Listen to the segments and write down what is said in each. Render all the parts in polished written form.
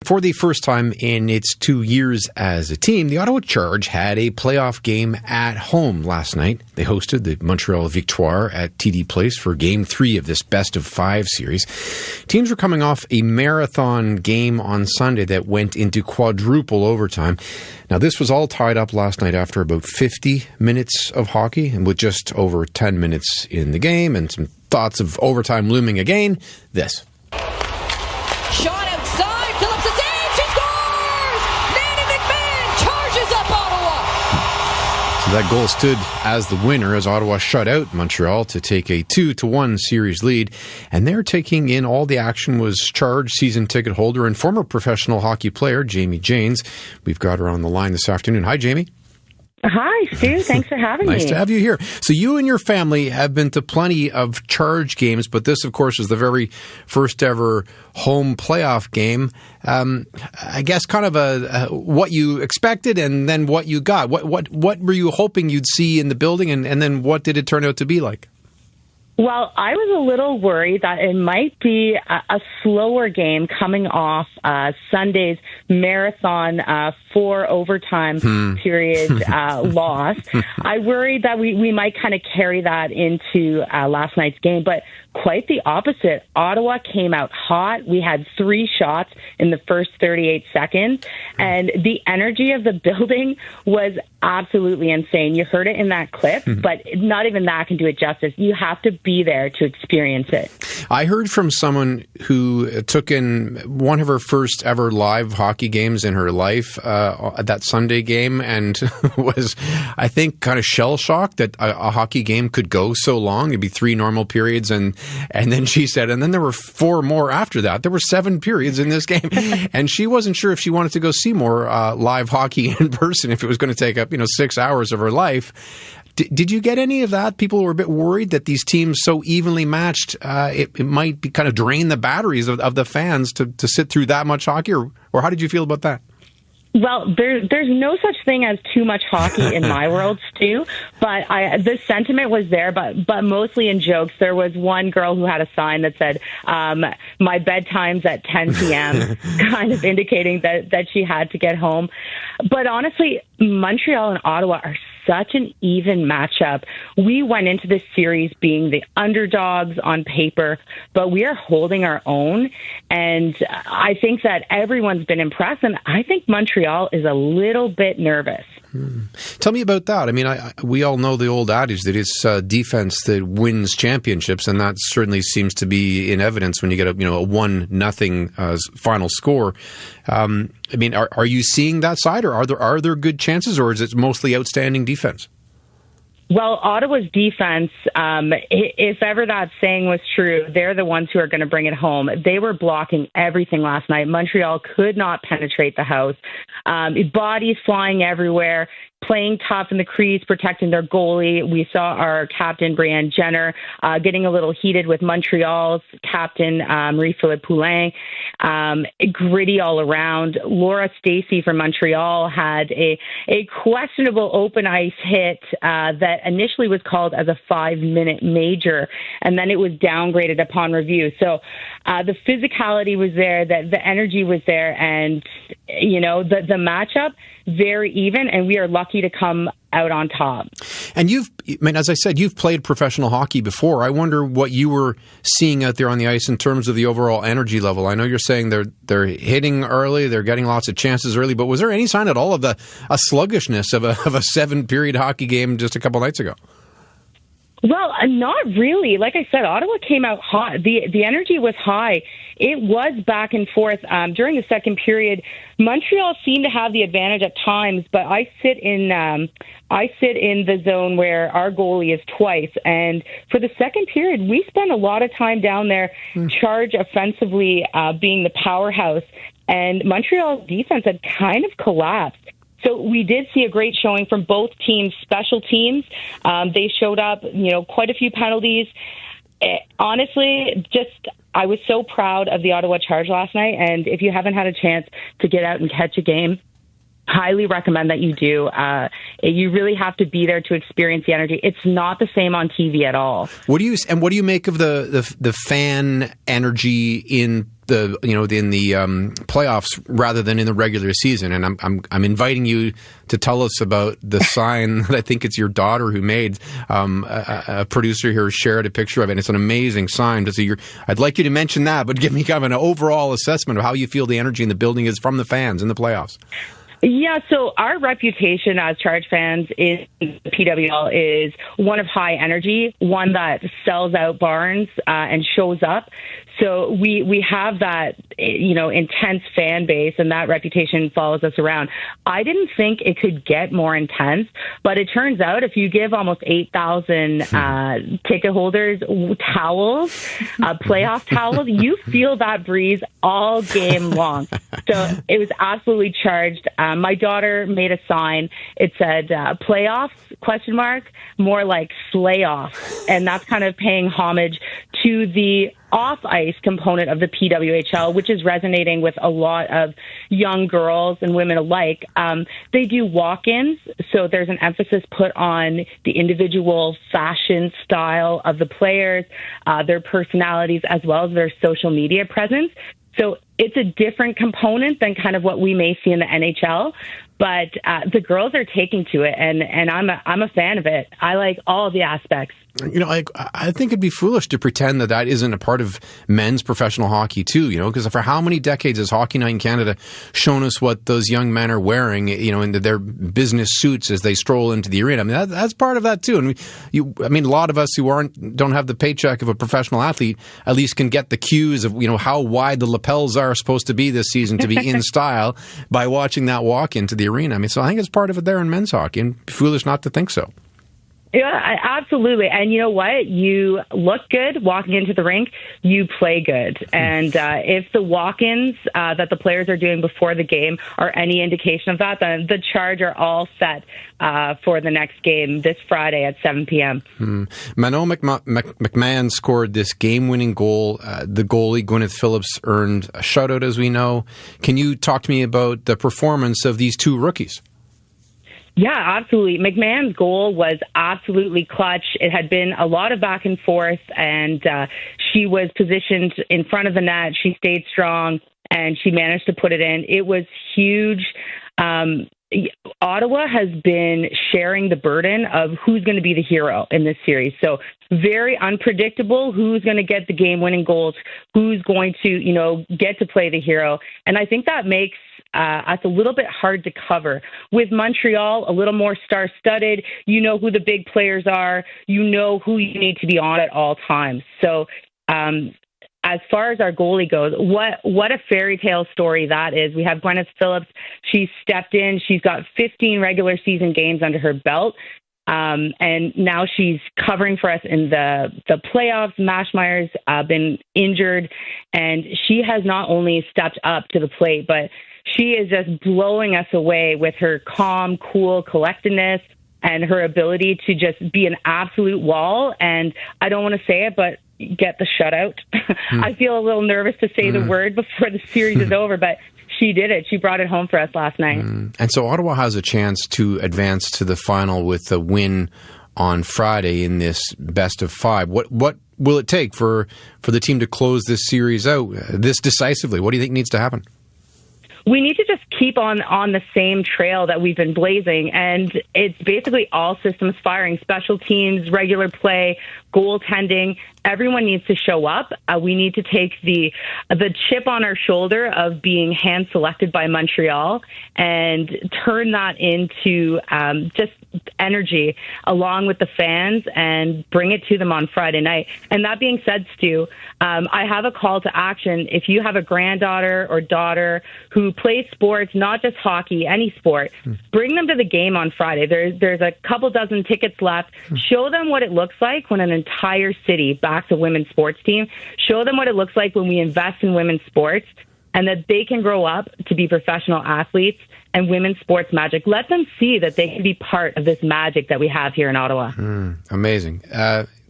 For the first time in its 2 years as a team, the Ottawa Charge had a playoff game at home last night. They hosted the Montreal Victoire at TD Place for Game 3 of this best-of-5 series. Teams were coming off a marathon game on Sunday that went into quadruple overtime. Now, this was all tied up last night after about 50 minutes of hockey, and with just over 10 minutes in the game and some thoughts of overtime looming again, this. Shot outside, Phillips is in, she scores! Nanny McMahon charges up Ottawa! So that goal stood as the winner as Ottawa shut out Montreal to take a 2-1 series lead. And there taking in all the action was Charge season ticket holder and former professional hockey player Jamie Janes. We've got her on the line this afternoon. Hi, Jamie. Hi, Stu. Thanks for having me. Nice to have you here. So you and your family have been to plenty of Charge games, but this, of course, is the very first ever home playoff game. I guess kind of a what you expected and then what you got. What were you hoping you'd see in the building, and then what did it turn out to be like? Well, I was a little worried that it might be a slower game coming off Sunday's marathon 4 overtime period loss. I worried that we might kind of carry that into last night's game, but quite the opposite. Ottawa came out hot. We had 3 shots in the first 38 seconds, and the energy of the building was absolutely insane. You heard it in that clip, but not even that can do it justice. You have to be there to experience it. I heard from someone who took in one of her first ever live hockey games in her life, that Sunday game, and was, I think, kind of shell-shocked that a hockey game could go so long. It'd be 3 normal periods, and then she said, and then there were 4 more after that. There were 7 periods in this game, and she wasn't sure if she wanted to go see more live hockey in person, if it was going to take up 6 hours of her life. Did you get any of that? People were a bit worried that these teams so evenly matched, it might be kind of drain the batteries of the fans to sit through that much hockey, or how did you feel about that? Well, there's no such thing as too much hockey in my world, Stu. But the sentiment was there, but mostly in jokes. There was one girl who had a sign that said, "My bedtime's at 10 p.m.," kind of indicating that she had to get home. But honestly, Montreal and Ottawa are such an even matchup. We went into this series being the underdogs on paper, but we are holding our own. And I think that everyone's been impressed, and I think Montreal is a little bit nervous. Tell me about that. I mean, we all know the old adage that it's defense that wins championships, and that certainly seems to be in evidence when you get a 1-0 final score. I mean, are you seeing that side, or are there good chances, or is it mostly outstanding defense? Well, Ottawa's defense, if ever that saying was true, they're the ones who are going to bring it home. They were blocking everything last night. Montreal could not penetrate the house. Bodies flying everywhere, playing tough in the crease, protecting their goalie. We saw our captain, Brianne Jenner, getting a little heated with Montreal's captain, Marie-Philippe Poulin. Gritty all around. Laura Stacey from Montreal had a questionable open ice hit that initially was called as a 5-minute major, and then it was downgraded upon review. So the physicality was there, the energy was there, and the matchup very even, and we are lucky to come out on top. And as I said, you've played professional hockey before. I wonder what you were seeing out there on the ice in terms of the overall energy level. I know you're saying they're hitting early, they're getting lots of chances early, but was there any sign at all of a sluggishness of a 7-period hockey game just a couple nights ago? Well, not really. Like I said, Ottawa came out hot. The energy was high. It was back and forth. During the second period, Montreal seemed to have the advantage at times, but I sit in the zone where our goalie is twice. And for the second period, we spent a lot of time down there, Charge offensively being the powerhouse. And Montreal's defense had kind of collapsed. So we did see a great showing from both teams' special teams. They showed up, quite a few penalties. Honestly, I was so proud of the Ottawa Charge last night. And if you haven't had a chance to get out and catch a game, highly recommend that you do. You really have to be there to experience the energy. It's not the same on TV at all. What do you make of the fan energy in in the playoffs rather than in the regular season. And I'm inviting you to tell us about the sign that I think it's your daughter who made. A producer here shared a picture of it, and it's an amazing sign. I'd like you to mention that, but give me kind of an overall assessment of how you feel the energy in the building is from the fans in the playoffs. Yeah, so our reputation as Charge fans in PWL is one of high energy, one that sells out barns and shows up. So we have that, intense fan base, and that reputation follows us around. I didn't think it could get more intense, but it turns out if you give almost 8,000 ticket holders towels, playoff towels, you feel that breeze all game long. So it was absolutely charged. My daughter made a sign. It said playoffs, ? More like slay off. And that's kind of paying homage to the off-ice component of the PWHL, which is resonating with a lot of young girls and women alike. They do walk-ins, so there's an emphasis put on the individual fashion style of the players, their personalities, as well as their social media presence. So it's a different component than kind of what we may see in the NHL, but the girls are taking to it, and I'm a fan of it. I like all of the aspects. I think it'd be foolish to pretend that isn't a part of men's professional hockey too, because for how many decades has Hockey Night in Canada shown us what those young men are wearing, in their business suits as they stroll into the arena? I mean, that's part of that too. And a lot of us who don't have the paycheck of a professional athlete at least can get the cues of, how wide the lapels are supposed to be this season to be in style by watching that walk into the arena. So I think it's part of it there in men's hockey, and foolish not to think so. Yeah, absolutely. And you know what? You look good walking into the rink, you play good. And if the walk-ins that the players are doing before the game are any indication of that, then the Charge are all set for the next game this Friday at 7 p.m. Manon McMahon scored this game-winning goal. The goalie, Gwyneth Phillips, earned a shutout, as we know. Can you talk to me about the performance of these two rookies? Yeah, absolutely. McMahon's goal was absolutely clutch. It had been a lot of back and forth, and she was positioned in front of the net. She stayed strong, and she managed to put it in. It was huge. Ottawa has been sharing the burden of who's going to be the hero in this series. So very unpredictable who's going to get the game-winning goals, who's going to, get to play the hero. And I think that makes us a little bit hard to cover. With Montreal, a little more star-studded, you know who the big players are, you know who you need to be on at all times. So as far as our goalie goes, what a fairy tale story that is. We have Gwyneth Phillips. She stepped in. She's got 15 regular season games under her belt. And now she's covering for us in the playoffs. Mashmeyer's been injured, and she has not only stepped up to the plate, but she is just blowing us away with her calm, cool collectedness and her ability to just be an absolute wall. And I don't want to say it, but get the shutout. I feel a little nervous to say the word before the series is over, but she did it. She brought it home for us last night. And so Ottawa has a chance to advance to the final with a win on Friday in this best of five. What will it take for the team to close this series out this decisively? What do you think needs to happen? We need to just keep on the same trail that we've been blazing, and it's basically all systems firing, special teams, regular play, goaltending. Everyone needs to show up. We need to take the chip on our shoulder of being hand-selected by Montreal and turn that into just energy along with the fans and bring it to them on Friday night. And that being said, Stu, I have a call to action. If you have a granddaughter or daughter who plays sports, not just hockey, any sport, bring them to the game on Friday. There's a couple dozen tickets left. Show them what it looks like when an entire city backs a women's sports team. Show them what it looks like when we invest in women's sports, and that they can grow up to be professional athletes and women's sports magic. Let them see that they can be part of this magic that we have here in Ottawa. Amazing.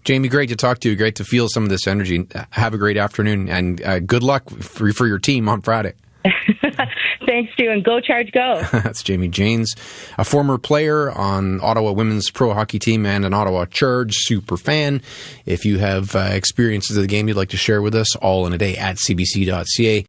Jamie, great to talk to you. Great to feel some of this energy. Have a great afternoon, and good luck for your team on Friday. Thanks, Stu, and go Charge, go. That's Jamie Janes, a former player on Ottawa women's pro hockey team and an Ottawa Charge super fan. If you have experiences of the game you'd like to share with us, all in a day at cbc.ca.